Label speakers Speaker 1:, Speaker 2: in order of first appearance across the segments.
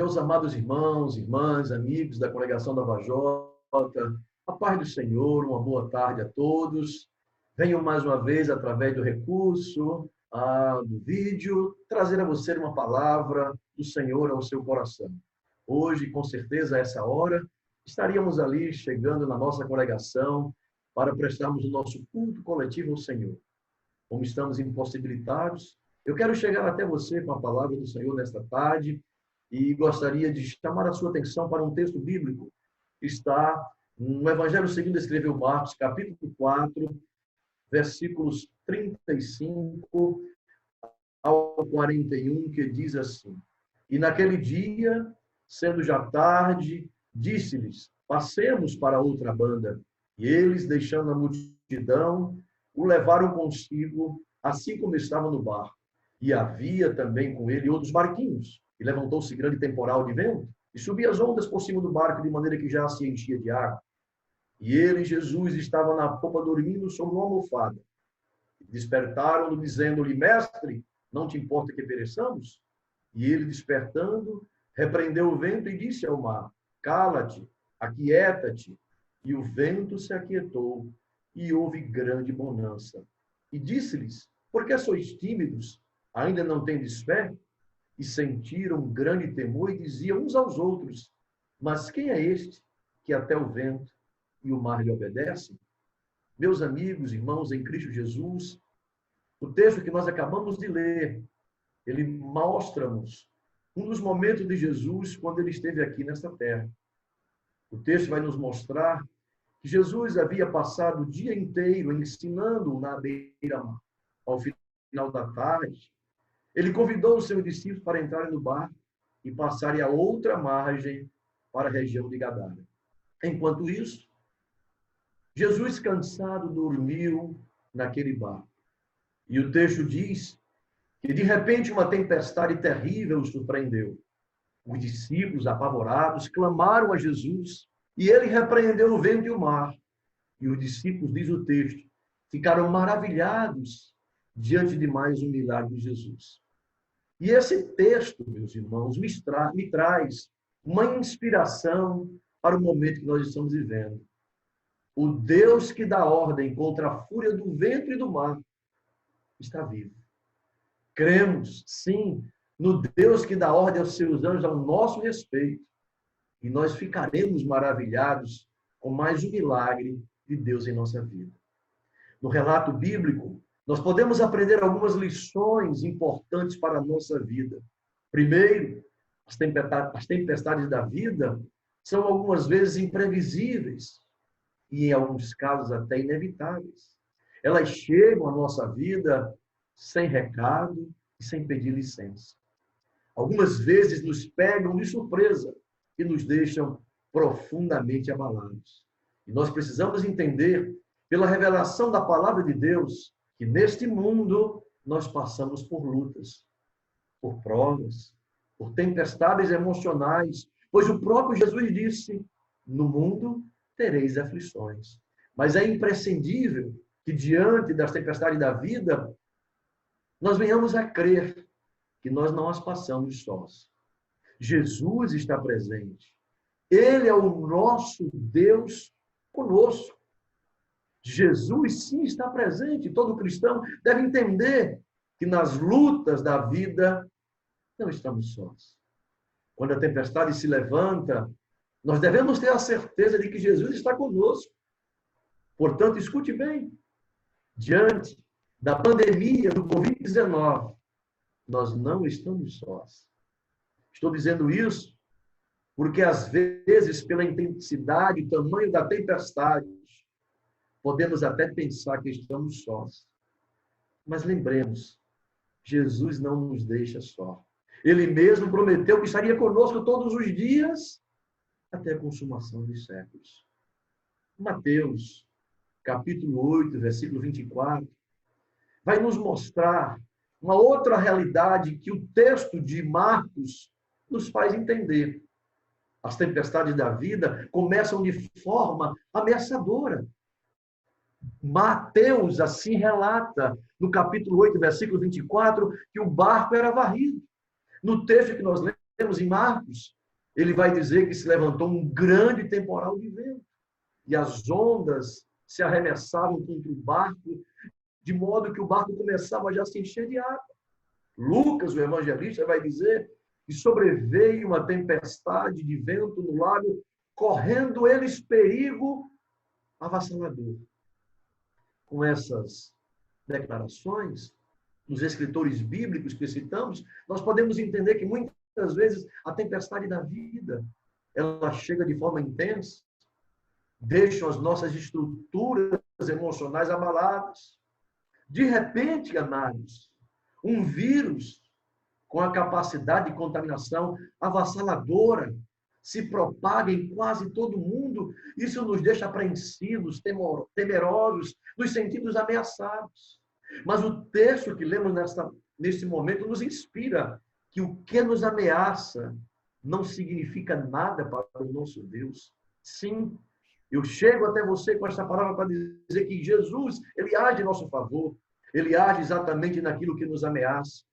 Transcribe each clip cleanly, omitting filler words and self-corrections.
Speaker 1: Meus amados irmãos, irmãs, amigos da congregação da Vajota, a paz do Senhor, uma boa tarde a todos. Venho mais uma vez, através do recurso do vídeo, trazer a você uma palavra do Senhor ao seu coração. Hoje, com certeza, a essa hora, estaríamos ali chegando na nossa congregação para prestarmos o nosso culto coletivo ao Senhor. Como estamos impossibilitados, eu quero chegar até você com a palavra do Senhor nesta tarde, e gostaria de chamar a sua atenção para um texto bíblico que está no Evangelho segundo escreveu Marcos, capítulo 4, versículos 35 ao 41, que diz assim: E naquele dia, sendo já tarde, disse-lhes: Passemos para outra banda. E eles, deixando a multidão, o levaram consigo, assim como estava no barco. E havia também com ele outros barquinhos. E levantou-se grande temporal de vento, e subia as ondas por cima do barco, de maneira que já se enchia de água. E ele, Jesus, estava na popa dormindo sobre uma almofada. Despertaram-no, dizendo-lhe: Mestre, não te importa que pereçamos? E ele, despertando, repreendeu o vento e disse ao mar: Cala-te, aquieta-te. E o vento se aquietou, e houve grande bonança. E disse-lhes: Por que sois tímidos? Ainda não tendes fé? E sentiram grande temor e diziam uns aos outros: Mas quem é este que até o vento e o mar lhe obedecem? Meus amigos, irmãos em Cristo Jesus, o texto que nós acabamos de ler, ele mostra-nos um dos momentos de Jesus quando ele esteve aqui nesta terra. O texto vai nos mostrar que Jesus havia passado o dia inteiro ensinando na beira-mar. Ao final da tarde, ele convidou os seus discípulos para entrarem no barco e passarem a outra margem para a região de Gadara. Enquanto isso, Jesus, cansado, dormiu naquele barco. E o texto diz que, de repente, uma tempestade terrível o surpreendeu. Os discípulos, apavorados, clamaram a Jesus e ele repreendeu o vento e o mar. E os discípulos, diz o texto, ficaram maravilhados diante de mais um milagre de Jesus. E esse texto, meus irmãos, me traz uma inspiração para o momento que nós estamos vivendo. O Deus que dá ordem contra a fúria do vento e do mar está vivo. Cremos, sim, no Deus que dá ordem aos seus anjos ao nosso respeito. E nós ficaremos maravilhados com mais um milagre de Deus em nossa vida. No relato bíblico, nós podemos aprender algumas lições importantes para a nossa vida. Primeiro, as tempestades da vida são algumas vezes imprevisíveis e, em alguns casos, até inevitáveis. Elas chegam à nossa vida sem recado e sem pedir licença. Algumas vezes nos pegam de surpresa e nos deixam profundamente abalados. E nós precisamos entender, pela revelação da palavra de Deus, que neste mundo nós passamos por lutas, por provas, por tempestades emocionais, pois o próprio Jesus disse: no mundo tereis aflições. Mas é imprescindível que, diante das tempestades da vida, nós venhamos a crer que nós não as passamos sós. Jesus está presente. Ele é o nosso Deus conosco. Jesus, sim, está presente. Todo cristão deve entender que nas lutas da vida não estamos sós. Quando a tempestade se levanta, nós devemos ter a certeza de que Jesus está conosco. Portanto, escute bem. Diante da pandemia do Covid-19, nós não estamos sós. Estou dizendo isso porque, às vezes, pela intensidade e tamanho da tempestade, podemos até pensar que estamos sós. Mas lembremos, Jesus não nos deixa só. Ele mesmo prometeu que estaria conosco todos os dias, até a consumação dos séculos. Mateus, capítulo 8, versículo 24, vai nos mostrar uma outra realidade que o texto de Marcos nos faz entender. As tempestades da vida começam de forma ameaçadora. Mateus assim relata, no capítulo 8, versículo 24, que o barco era varrido. No texto que nós lemos em Marcos, ele vai dizer que se levantou um grande temporal de vento e as ondas se arremessavam contra o barco, de modo que o barco começava já a se encher de água. Lucas, o evangelista, vai dizer que sobreveio uma tempestade de vento no lago, correndo eles perigo avassalador. Com essas declarações, nos escritores bíblicos que citamos, nós podemos entender que muitas vezes a tempestade da vida, ela chega de forma intensa, deixa as nossas estruturas emocionais abaladas. De repente, amados, um vírus com a capacidade de contaminação avassaladora se propaga em quase todo mundo. Isso nos deixa apreensivos, temerosos, nos sentidos ameaçados. Mas o texto que lemos nesse momento nos inspira que o que nos ameaça não significa nada para o nosso Deus. Sim, eu chego até você com esta palavra para dizer que Jesus, ele age em nosso favor. Ele age exatamente naquilo que nos ameaça.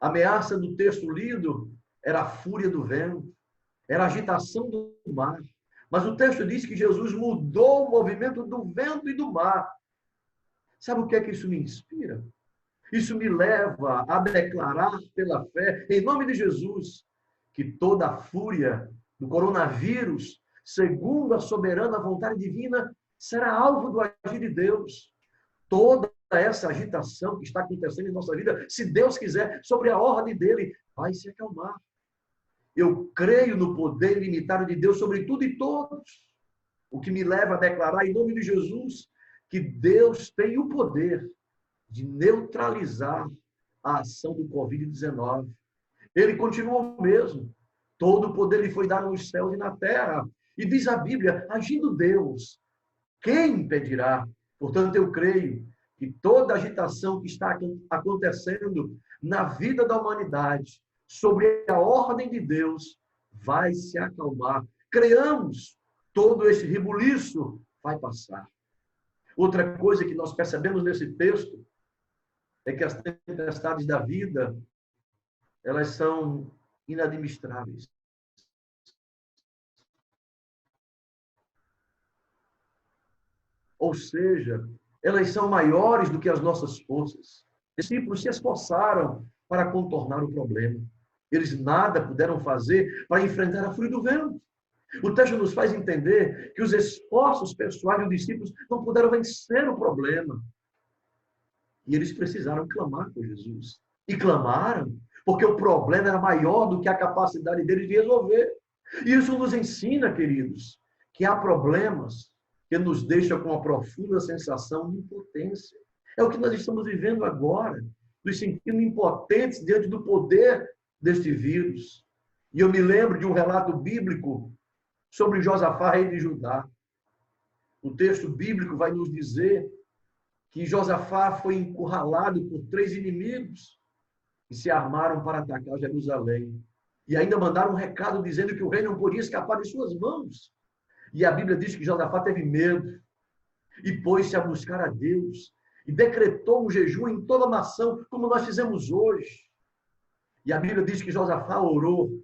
Speaker 1: A ameaça do texto lido era a fúria do vento, era a agitação do mar. Mas o texto diz que Jesus mudou o movimento do vento e do mar. Sabe o que é que isso me inspira? Isso me leva a declarar pela fé, em nome de Jesus, que toda a fúria do coronavírus, segundo a soberana vontade divina, será alvo do agir de Deus. Toda essa agitação que está acontecendo em nossa vida, se Deus quiser, sobre a ordem dele, vai se acalmar. Eu creio no poder ilimitado de Deus sobre tudo e todos. O que me leva a declarar em nome de Jesus que Deus tem o poder de neutralizar a ação do Covid-19. Ele continua o mesmo. Todo o poder lhe foi dado nos céus e na terra. E diz a Bíblia, agindo Deus, quem impedirá? Portanto, eu creio que toda agitação que está acontecendo na vida da humanidade, sobre a ordem de Deus, vai se acalmar. Creamos, todo esse rebuliço vai passar. Outra coisa que nós percebemos nesse texto é que as tempestades da vida, elas são inadministráveis. Ou seja, elas são maiores do que as nossas forças. Os discípulos se esforçaram para contornar o problema. Eles nada puderam fazer para enfrentar a fúria do vento. O texto nos faz entender que os esforços pessoais dos discípulos não puderam vencer o problema. E eles precisaram clamar por Jesus. E clamaram porque o problema era maior do que a capacidade deles de resolver. E isso nos ensina, queridos, que há problemas que nos deixam com uma profunda sensação de impotência. É o que nós estamos vivendo agora, nos sentindo impotentes diante do poder deste vírus. E eu me lembro de um relato bíblico sobre Josafá, rei de Judá. O texto bíblico vai nos dizer que Josafá foi encurralado por 3 inimigos que se armaram para atacar Jerusalém. E ainda mandaram um recado dizendo que o rei não podia escapar de suas mãos. E a Bíblia diz que Josafá teve medo e pôs-se a buscar a Deus e decretou um jejum em toda a nação, como nós fizemos hoje. E a Bíblia diz que Josafá orou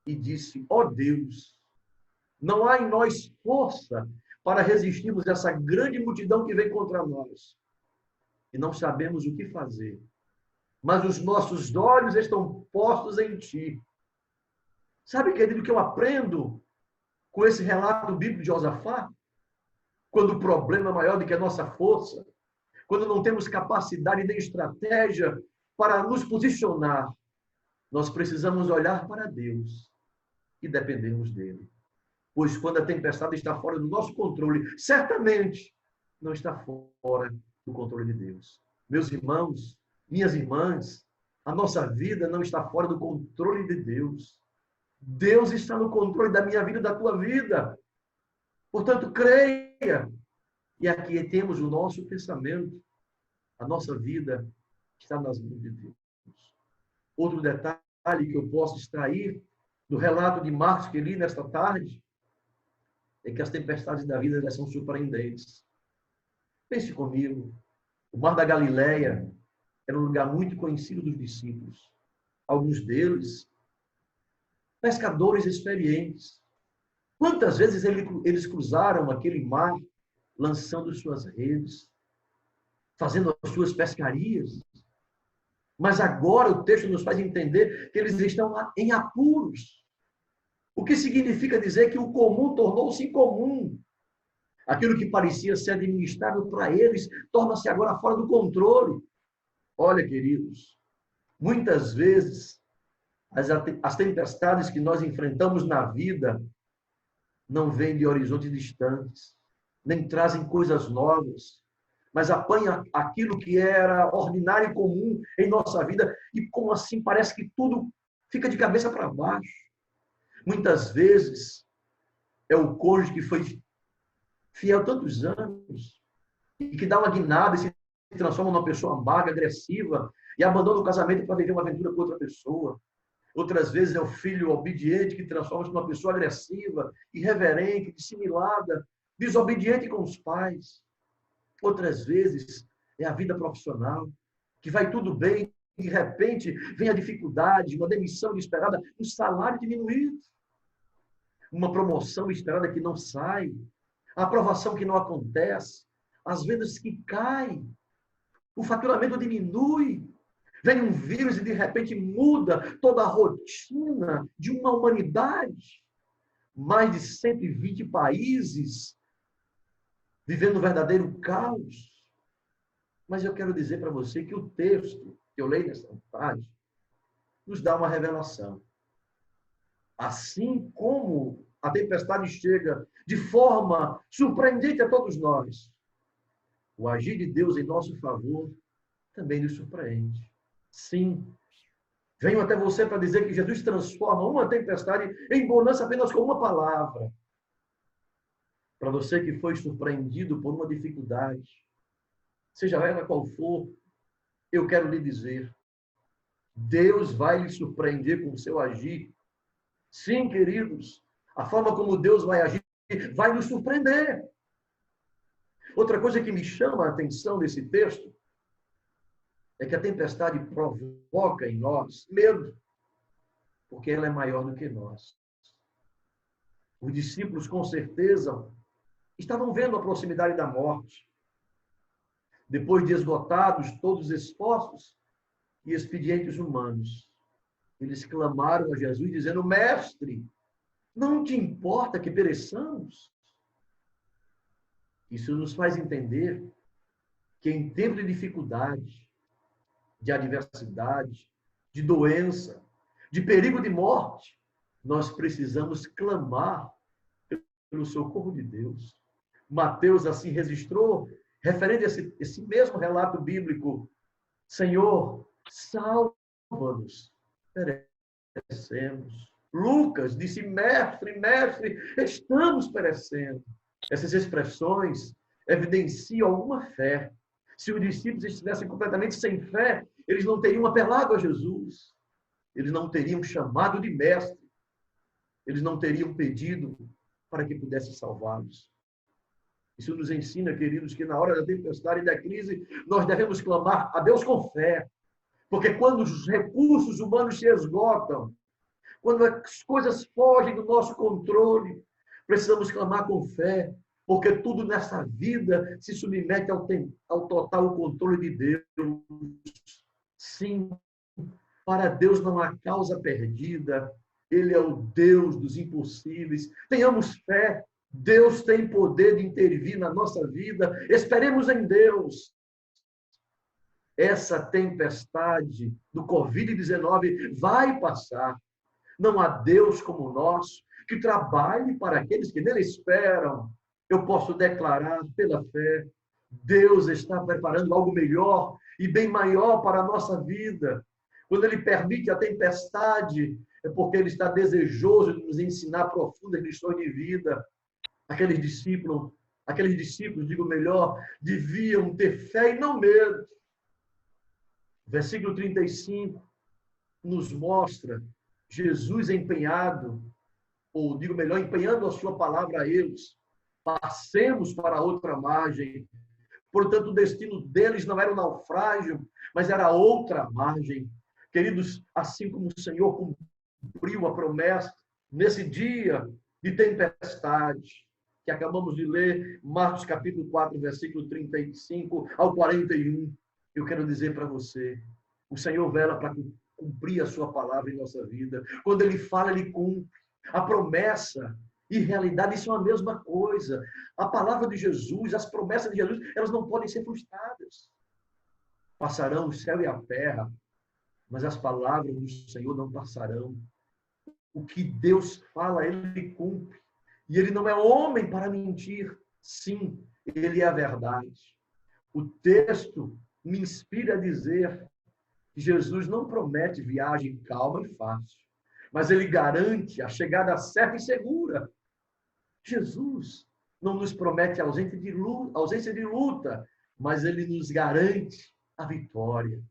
Speaker 1: e disse: ó Deus, não há em nós força para resistirmos a essa grande multidão que vem contra nós. E não sabemos o que fazer. Mas os nossos olhos estão postos em ti. Sabe, querido, que eu aprendo com esse relato bíblico de Josafá? Quando o problema é maior do que a nossa força, quando não temos capacidade nem estratégia para nos posicionar, nós precisamos olhar para Deus e dependemos dele. Pois quando a tempestade está fora do nosso controle, certamente não está fora do controle de Deus. Meus irmãos, minhas irmãs, a nossa vida não está fora do controle de Deus. Deus está no controle da minha vida e da tua vida. Portanto, creia. E aqui temos o nosso pensamento. A nossa vida está nas mãos de Deus. Outro detalhe que eu posso extrair do relato de Marcos que li nesta tarde é que as tempestades da vida são surpreendentes. Pense comigo. O Mar da Galileia era um lugar muito conhecido dos discípulos. Alguns deles pescadores experientes. Quantas vezes eles cruzaram aquele mar, lançando suas redes, fazendo as suas pescarias. Mas agora o texto nos faz entender que eles estão em apuros. O que significa dizer que o comum tornou-se incomum. Aquilo que parecia ser administrável para eles torna-se agora fora do controle. Olha, queridos, muitas vezes as tempestades que nós enfrentamos na vida não vêm de horizontes distantes, nem trazem coisas novas, mas apanha aquilo que era ordinário e comum em nossa vida e, como assim, parece que tudo fica de cabeça para baixo. Muitas vezes é o cônjuge que foi fiel tantos anos e que dá uma guinada e se transforma numa pessoa amarga, agressiva e abandona o casamento para viver uma aventura com outra pessoa. Outras vezes é o filho obediente que transforma-se numa pessoa agressiva, irreverente, dissimulada, desobediente com os pais. Outras vezes é a vida profissional, que vai tudo bem, de repente vem a dificuldade, uma demissão inesperada, um salário diminuído, uma promoção esperada que não sai, a aprovação que não acontece, as vendas que caem, o faturamento diminui, vem um vírus e de repente muda toda a rotina de uma humanidade. Mais de 120 países vivendo um verdadeiro caos. Mas eu quero dizer para você que o texto que eu leio nessa tarde nos dá uma revelação. Assim como a tempestade chega de forma surpreendente a todos nós, o agir de Deus em nosso favor também nos surpreende. Sim, venho até você para dizer que Jesus transforma uma tempestade em bonança apenas com uma palavra. Para você que foi surpreendido por uma dificuldade, seja ela qual for, eu quero lhe dizer, Deus vai lhe surpreender com o seu agir. Sim, queridos, a forma como Deus vai agir vai nos surpreender. Outra coisa que me chama a atenção nesse texto é que a tempestade provoca em nós medo, porque ela é maior do que nós. Os discípulos, com certeza, estavam vendo a proximidade da morte. Depois de esgotados todos os esforços e expedientes humanos, eles clamaram a Jesus dizendo: Mestre, não te importa que pereçamos? Isso nos faz entender que em tempo de dificuldade, de adversidade, de doença, de perigo de morte, nós precisamos clamar pelo socorro de Deus. Mateus assim registrou, referente a esse mesmo relato bíblico: Senhor, salva-nos, perecemos. Lucas disse: Mestre, mestre, estamos perecendo. Essas expressões evidenciam alguma fé. Se os discípulos estivessem completamente sem fé, eles não teriam apelado a Jesus. Eles não teriam chamado de mestre. Eles não teriam pedido para que pudesse salvá-los. Isso nos ensina, queridos, que na hora da tempestade e da crise, nós devemos clamar a Deus com fé. Porque quando os recursos humanos se esgotam, quando as coisas fogem do nosso controle, precisamos clamar com fé, porque tudo nessa vida se submete ao total controle de Deus. Sim, para Deus não há causa perdida. Ele é o Deus dos impossíveis. Tenhamos fé. Deus tem poder de intervir na nossa vida. Esperemos em Deus. Essa tempestade do Covid-19 vai passar. Não há Deus como o nosso que trabalhe para aqueles que nele esperam. Eu posso declarar pela fé, Deus está preparando algo melhor e bem maior para a nossa vida. Quando Ele permite a tempestade, é porque Ele está desejoso de nos ensinar profundas lições de vida. Aqueles discípulos, digo melhor, deviam ter fé e não medo. Versículo 35 nos mostra Jesus empenhado, ou digo melhor, empenhando a sua palavra a eles. Passemos para outra margem. Portanto, o destino deles não era o naufrágio, mas era outra margem. Queridos, assim como o Senhor cumpriu a promessa nesse dia de tempestade, que acabamos de ler, Marcos capítulo 4, versículo 35 ao 41. Eu quero dizer para você, o Senhor vela para cumprir a sua palavra em nossa vida. Quando Ele fala, Ele cumpre. A promessa e realidade são a mesma coisa. A palavra de Jesus, as promessas de Jesus, elas não podem ser frustradas. Passarão o céu e a terra, mas as palavras do Senhor não passarão. O que Deus fala, Ele cumpre. E Ele não é homem para mentir. Sim, Ele é a verdade. O texto me inspira a dizer que Jesus não promete viagem calma e fácil, mas Ele garante a chegada certa e segura. Jesus não nos promete ausência de luta, mas Ele nos garante a vitória.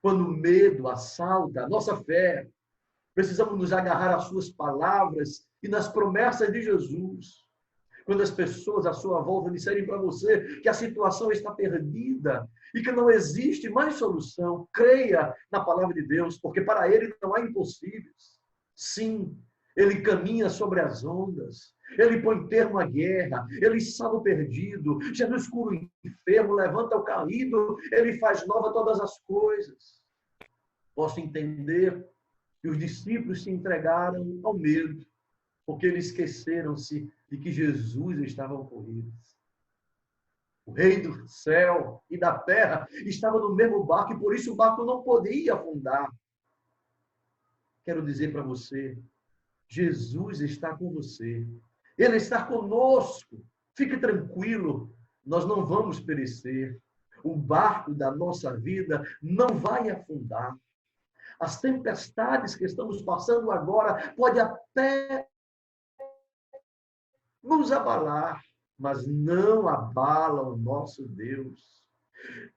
Speaker 1: Quando o medo assalta a nossa fé, precisamos nos agarrar às suas palavras e nas promessas de Jesus. Quando as pessoas à sua volta disserem para você que a situação está perdida e que não existe mais solução, creia na palavra de Deus, porque para Ele não há impossíveis. Sim, Ele caminha sobre as ondas, Ele põe termo à guerra, Ele salva o perdido, Jesus cura o enfermo, levanta o caído, Ele faz nova todas as coisas. Posso entender que os discípulos se entregaram ao medo, porque eles esqueceram-se de que Jesus estava com eles. O rei do céu e da terra estava no mesmo barco e por isso o barco não podia afundar. Quero dizer para você, Jesus está com você. Ele está conosco. Fique tranquilo, nós não vamos perecer. O barco da nossa vida não vai afundar. As tempestades que estamos passando agora podem até nos abalar, mas não abalam o nosso Deus.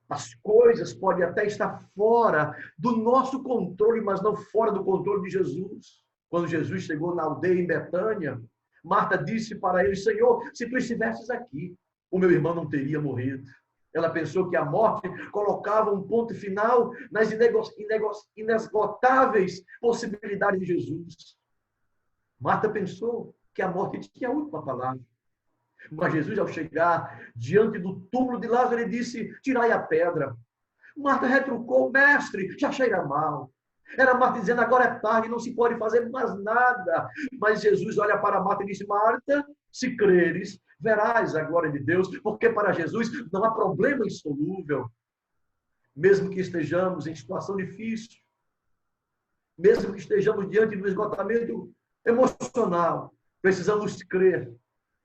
Speaker 1: As coisas podem até estar fora do nosso controle, mas não fora do controle de Jesus. Quando Jesus chegou na aldeia em Betânia, Marta disse para ele, Senhor, se tu estivesses aqui, o meu irmão não teria morrido. Ela pensou que a morte colocava um ponto final nas inesgotáveis possibilidades de Jesus. Marta pensou que a morte tinha a última palavra. Mas Jesus, ao chegar diante do túmulo de Lázaro, ele disse, tirai a pedra. Marta retrucou, mestre, já cheira mal. Era Marta dizendo, agora é tarde, não se pode fazer mais nada. Mas Jesus olha para Marta e disse, Marta, se creres, verás a glória de Deus, porque para Jesus não há problema insolúvel. Mesmo que estejamos em situação difícil, mesmo que estejamos diante do esgotamento emocional, precisamos crer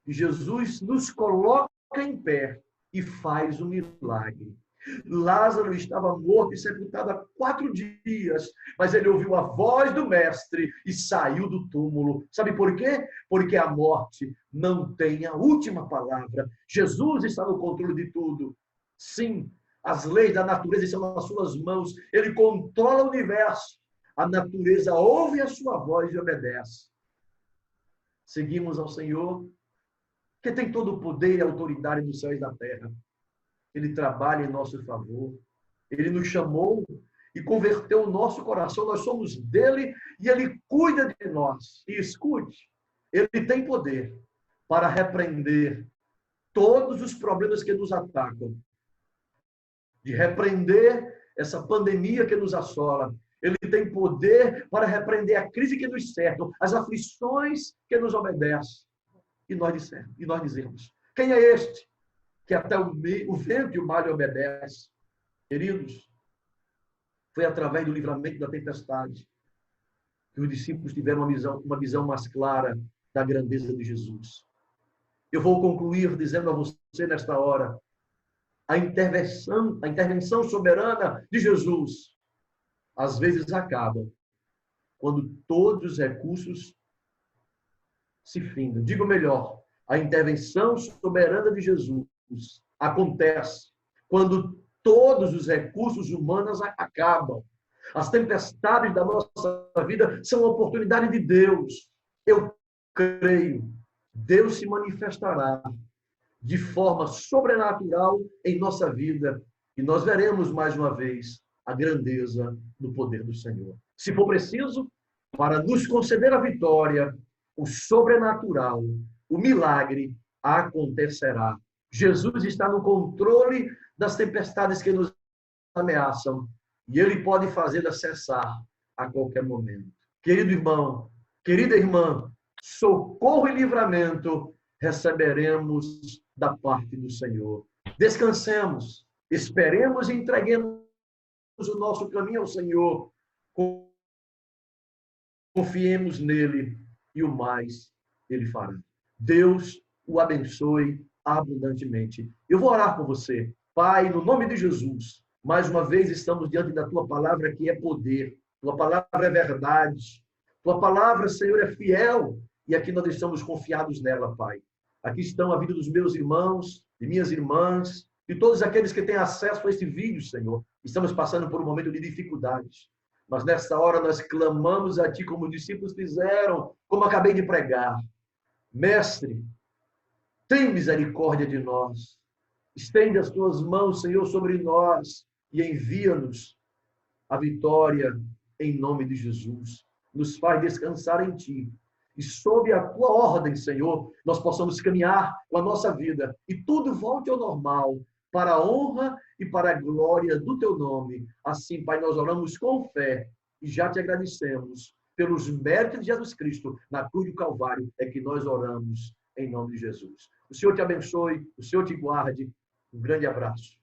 Speaker 1: que Jesus nos coloca em pé e faz um milagre. Lázaro estava morto e sepultado há 4 dias, mas ele ouviu a voz do mestre e saiu do túmulo. Sabe por quê? Porque a morte não tem a última palavra. Jesus está no controle de tudo. Sim, as leis da natureza estão nas suas mãos. Ele controla o universo. A natureza ouve a sua voz e obedece. Seguimos ao Senhor, que tem todo o poder e autoridade dos céus e da terra. Ele trabalha em nosso favor. Ele nos chamou e converteu o nosso coração. Nós somos dele e ele cuida de nós. E escute, ele tem poder para repreender todos os problemas que nos atacam. De repreender essa pandemia que nos assola. Ele tem poder para repreender a crise que nos cerca, as aflições que nos obedecem. E nós dizemos, quem é este? Que até o vento e o mar lhe obedecem. Queridos, foi através do livramento da tempestade que os discípulos tiveram uma visão mais clara da grandeza de Jesus. Eu vou concluir dizendo a você nesta hora, a intervenção soberana de Jesus, às vezes acaba quando todos os recursos se findam. Digo melhor, a intervenção soberana de Jesus acontece quando todos os recursos humanos acabam. As tempestades da nossa vida são uma oportunidade de Deus. Eu creio, Deus se manifestará de forma sobrenatural em nossa vida e nós veremos mais uma vez a grandeza do poder do Senhor. Se for preciso, para nos conceder a vitória, o sobrenatural, o milagre acontecerá. Jesus está no controle das tempestades que nos ameaçam e ele pode fazê-las cessar a qualquer momento. Querido irmão, querida irmã, socorro e livramento receberemos da parte do Senhor. Descansemos, esperemos e entreguemos o nosso caminho ao Senhor. Confiemos nele e o mais ele fará. Deus o abençoe abundantemente. Eu vou orar por você. Pai, no nome de Jesus, mais uma vez estamos diante da tua palavra que é poder. Tua palavra é verdade. Tua palavra, Senhor, é fiel. E aqui nós estamos confiados nela, Pai. Aqui estão a vida dos meus irmãos, de minhas irmãs, de todos aqueles que têm acesso a este vídeo, Senhor. Estamos passando por um momento de dificuldades. Mas nesta hora nós clamamos a Ti como os discípulos fizeram, como acabei de pregar. Mestre, tem misericórdia de nós. Estende as Tuas mãos, Senhor, sobre nós e envia-nos a vitória em nome de Jesus. Nos faz descansar em Ti. E sob a Tua ordem, Senhor, nós possamos caminhar com a nossa vida e tudo volte ao normal, para a honra e para a glória do Teu nome. Assim, Pai, nós oramos com fé e já Te agradecemos pelos méritos de Jesus Cristo na cruz do Calvário, é que nós oramos em nome de Jesus. O Senhor te abençoe, o Senhor te guarde. Um grande abraço.